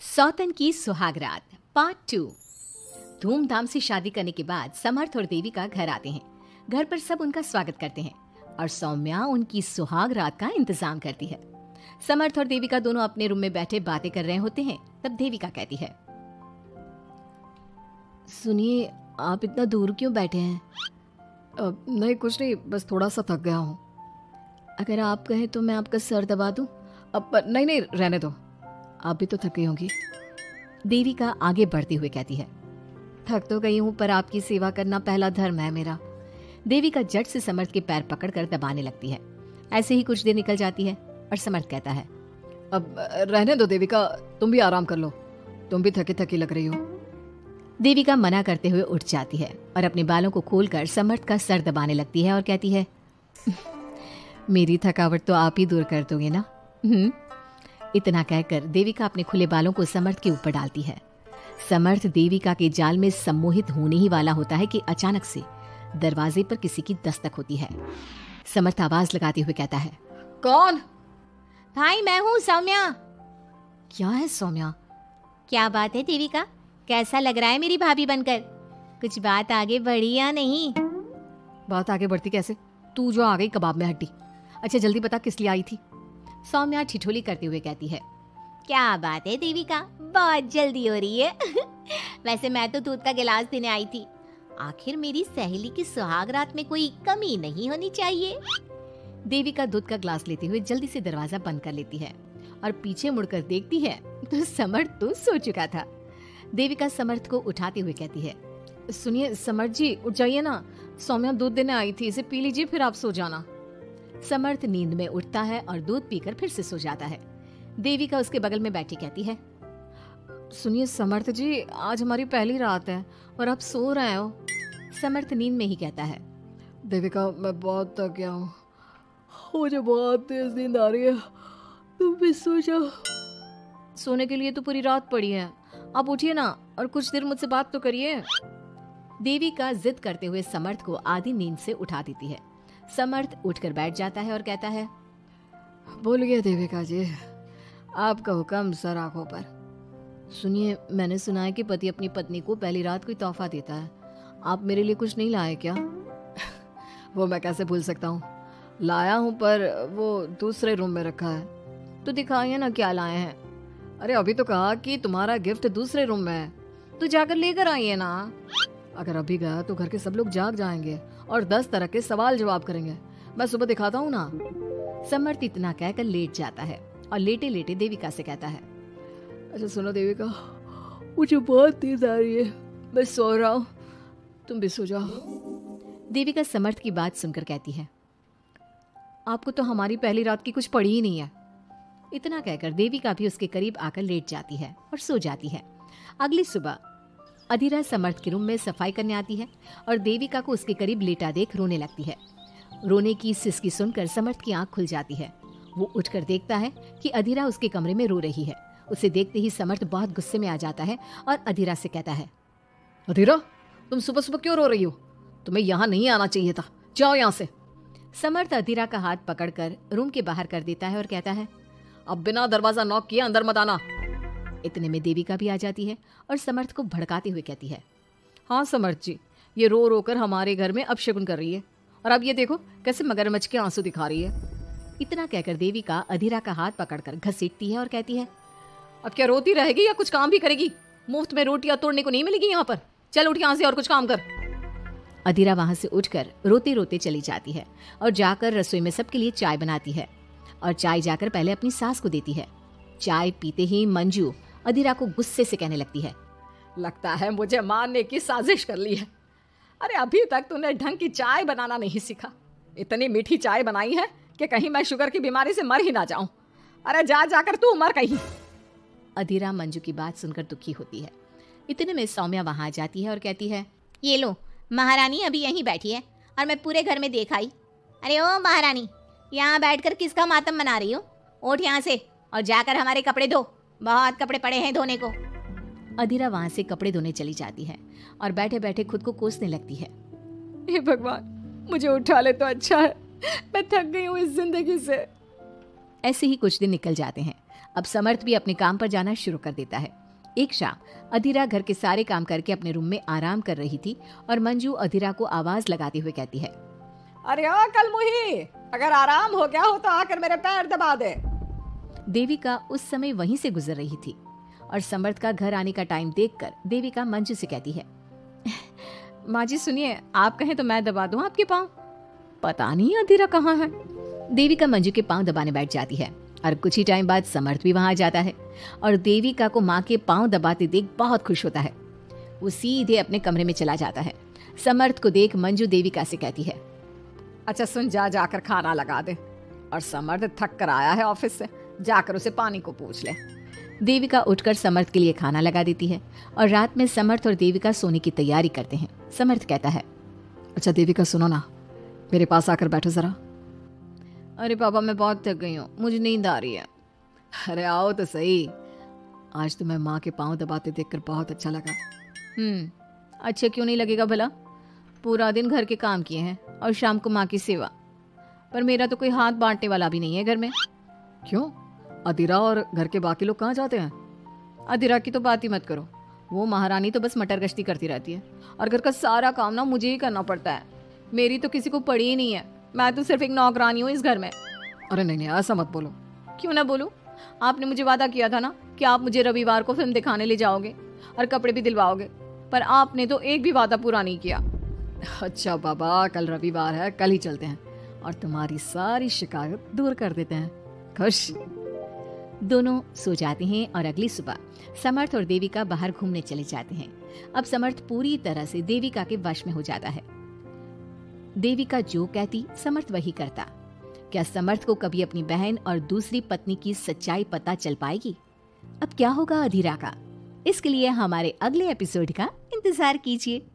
सौतन की सुहागरात पार्ट 2। धूमधाम से शादी करने के बाद समर्थ और देविका घर आते हैं। घर पर सब उनका स्वागत करते हैं और सौम्या उनकी सुहागरात का इंतजाम करती है। समर्थ और देविका दोनों अपने रूम में बैठे बातें कर रहे होते हैं। तब देविका कहती है, सुनिए, आप इतना दूर क्यों बैठे हैं? नहीं, कुछ नहीं, बस थोड़ा सा थक गया हूँ। अगर आप कहें तो मैं आपका सर दबा दूं? अब नहीं, रहने दो, आप भी तो थक गई होंगी। देविका आगे बढ़ते हुए कहती है, थक तो गई हूँ पर आपकी सेवा करना पहला धर्म है मेरा। देविका झट से समर्थ के पैर पकड़कर दबाने लगती है। ऐसे ही कुछ देर निकल जाती है और समर्थ कहता है, अब रहने दो देविका, तुम भी आराम कर लो, तुम भी थकी थकी लग रही हो। देविका मना करते हुए उठ जाती है और अपने बालों को खोलकर समर्थ का सर दबाने लगती है और कहती है, मेरी थकावट तो आप ही दूर कर दोगे ना? इतना कहकर देविका अपने खुले बालों को समर्थ के ऊपर डालती है। समर्थ देविका के जाल में सम्मोहित होने ही वाला होता है कि अचानक से दरवाजे पर किसी की दस्तक होती है। समर्थ आवाज लगाते हुए कहता है, कौन? भाई, मैं हूँ सौम्या। क्या है सौम्या? क्या बात है देविका, कैसा लग रहा है मेरी भाभी बनकर? कुछ बात आगे बढ़ी या नहीं? बात आगे बढ़ती कैसे? तू जो आ गई कबाब में हड्डी। अच्छा जल्दी बता, किस लिए आई थी? सौम्या ठिठोली करते हुए कहती है, क्या बात है देविका, बहुत जल्दी हो रही है। वैसे मैं तो दूध का गिलास देने आई थी। आखिर मेरी सहेली की सुहागरात में कोई कमी नहीं होनी चाहिए। देविका दूध का ग्लास लेते हुए जल्दी से दरवाजा बंद कर लेती है और पीछे मुड़कर देखती है तो समर्थ तो सो चुका था। देविका समर्थ को उठाते हुए कहती है, सुनिए समर्थ जी, उठ जाइए ना, सौम्या दूध देने आई थी, इसे पी लीजिए फिर आप सो जाना। समर्थ नींद में उठता है और दूध पीकर फिर से सो जाता है। देविका उसके बगल में बैठी कहती है, सुनिए समर्थ जी, आज हमारी पहली रात है और आप सो रहे हो। समर्थ नींद में ही कहता है, देविका मैं बहुत थक गया हूँ, मुझे बहुत तेज नींद आ रही है, तुम भी सो जाओ। सोने के लिए तो पूरी रात पड़ी है, आप उठिए ना और कुछ देर मुझसे बात तो करिए। देविका जिद करते हुए समर्थ को आधी नींद से उठा देती है। समर्थ उठकर बैठ जाता है और कहता है, बोलिए देविका जी, आपका हुक्म सर आंखों पर। सुनिए, मैंने सुना है कि पति अपनी पत्नी को पहली रात कोई तोहफा देता है, आप मेरे लिए कुछ नहीं लाए क्या? वो मैं कैसे भूल सकता हूँ, लाया हूँ पर वो दूसरे रूम में रखा है। तो दिखाइए ना क्या लाए हैं। अरे अभी तो कहा कि तुम्हारा गिफ्ट दूसरे रूम में है, तो जाकर लेकर आइए ना। अगर अभी गया तो घर के सब लोग जाग जाएंगे और 10 तरह के सवाल जवाब करेंगे। मैं सुबह दिखाता हूँ ना। समर्थ इतना कहकर लेट जाता है और लेटे लेटे देविका से कहता है, अच्छा सुनो देविका, मुझे बहुत नींद आ रही है, मैं सो रहा हूँ, तुम भी सो जाओ। देविका समर्थ की बात सुनकर कहती है, आपको तो हमारी पहली रात की कुछ पड़ी ही नहीं है। इतना कहकर देविका भी उसके करीब आकर लेट जाती है और सो जाती है। अगली सुबह अधीरा समर्थ के रूम में सफाई करने आती है और देविका को उसके करीब लेटा देख रोने लगती है। रोने की सिसकी सुनकर समर्थ की आंख खुल जाती है। वो उठकर देखता है कि अधीरा उसके कमरे में रो रही है। उसे देखते ही समर्थ बहुत गुस्से में आ जाता है और अधीरा से कहता है, अधीरा, तुम सुबह सुबह क्यों रो रही हो? तुम्हें यहाँ नहीं आना चाहिए था, जाओ यहाँ से। समर्थ अधीरा का हाथ पकड़कर रूम के बाहर कर देता है और कहता है, अब बिना दरवाजा नॉक किए अंदर मत आना। इतने में देविका भी आ जाती है और समर्थ को भड़काते हुए कहती है, हाँ समर्थ जी, ये रो रो कर हमारे घर में अपशगुन कर रही है और अब ये देखो कैसे मगरमच्छ के आंसू दिखा रही है। इतना कहकर देविका अधीरा का हाथ पकड़कर घसीटती है और कहती है, अब क्या रोती रहेगी या कुछ काम भी करेगी? मुफ्त में रोटियां तोड़ने को नहीं मिलेगी यहाँ पर, चल उठ यहाँ से और कुछ काम कर। अधीरा वहां से उठकर रोते रोते चली जाती है और जाकर रसोई में सबके लिए चाय बनाती है और चाय जाकर पहले अपनी सास को देती है। चाय पीते ही मंजू अधीरा को गुस्से से कहने लगती है, लगता है मुझे मारने की साजिश कर ली है। अरे अभी तक तूने ढंग की चाय बनाना नहीं सीखा। इतनी मीठी चाय बनाई है कि कहीं मैं शुगर की बीमारी से मर ही ना जाऊं। अरे जा जाकर तू मर कहीं। अधीरा मंजू की बात सुनकर दुखी होती है। इतने में सौम्या वहां आ जाती है और कहती है, ये लो, महारानी अभी यहीं बैठी है और मैं पूरे घर में देख आई। अरे ओ महारानी, यहाँ बैठकर किसका मातम मना रही हो? उठ यहाँ से और जाकर हमारे कपड़े धो, बहुत कपड़े पड़े हैं धोने को। अधीरा वहां से कपड़े धोने चली जाती है और बैठे बैठे खुद को कोसने लगती है, हे भगवान, मुझे उठा ले तो अच्छा है, मैं थक गई हूँ इस जिंदगी से। ऐसे ही कुछ दिन निकल जाते हैं। अब समर्थ भी अपने काम पर जाना शुरू कर देता है। एक शाम अधीरा घर के सारे काम करके अपने रूम में आराम कर रही थी और मंजू अधीरा को आवाज लगाते हुए कहती है, अरे ओ कल मुही, अगर आराम हो गया हो तो आकर मेरे पैर दबा दे। देविका उस समय वहीं से गुजर रही थी और समर्थ का घर आने का टाइम देखकर देविका मंजू से कहती है, माँ जी सुनिए, आप कहें तो मैं दबा दूं आपके पाँव। पता नहीं अधीरा कहाँ है। देविका मंजू के पाँव दबाने बैठ जाती है और कुछ ही टाइम बाद समर्थ भी वहां आ जाता है और देविका को माँ के पाँव दबाते देख बहुत खुश होता है। वो सीधे अपने कमरे में चला जाता है। समर्थ को देख मंजू देविका से कहती है, अच्छा सुन, जाकर खाना लगा दे, और समर्थ थक कर आया है ऑफिस से, जाकर उसे पानी को पूछ ले। देविका उठकर समर्थ के लिए खाना लगा देती है और रात में समर्थ और देविका सोने की तैयारी करते हैं। समर्थ कहता है, अच्छा देविका सुनो ना, मेरे पास आकर बैठो जरा। अरे पापा मैं बहुत थक गई हूँ, मुझे नींद आ रही है। अरे आओ तो सही, आज तुम्हें माँ के पाँव दबाते देखकर बहुत अच्छा लगा। अच्छा क्यों नहीं लगेगा भला, पूरा दिन घर के काम किए हैं और शाम को माँ की सेवा, पर मेरा तो कोई हाथ बांटने वाला भी नहीं है घर में। क्यों, अधीरा और घर के बाकी लोग कहाँ जाते हैं? अधीरा की तो बात ही मत करो, वो महारानी तो बस मटर गश्ती करती रहती है और घर का सारा काम ना मुझे ही करना पड़ता है। मेरी तो किसी को पड़ी ही नहीं है, मैं तो सिर्फ एक नौकरानी हूँ इस घर में। अरे नहीं ऐसा मत बोलो। क्यों ना बोलूं, आपने मुझे वादा किया था ना कि आप मुझे रविवार को फिल्म दिखाने ले जाओगे और कपड़े भी दिलवाओगे, पर आपने तो एक भी वादा पूरा नहीं किया। अच्छा बाबा, कल रविवार है, कल ही चलते हैं और तुम्हारी सारी शिकायत दूर कर देते हैं। खुश। दोनों सो जाते हैं और अगली सुबह समर्थ और देविका बाहर घूमने चले जाते हैं। अब समर्थ पूरी तरह से देविका के वश में हो जाता है। देविका जो कहती समर्थ वही करता। क्या समर्थ को कभी अपनी बहन और दूसरी पत्नी की सच्चाई पता चल पाएगी? अब क्या होगा अधीरा का? इसके लिए हमारे अगले एपिसोड का इंतजार कीजिए।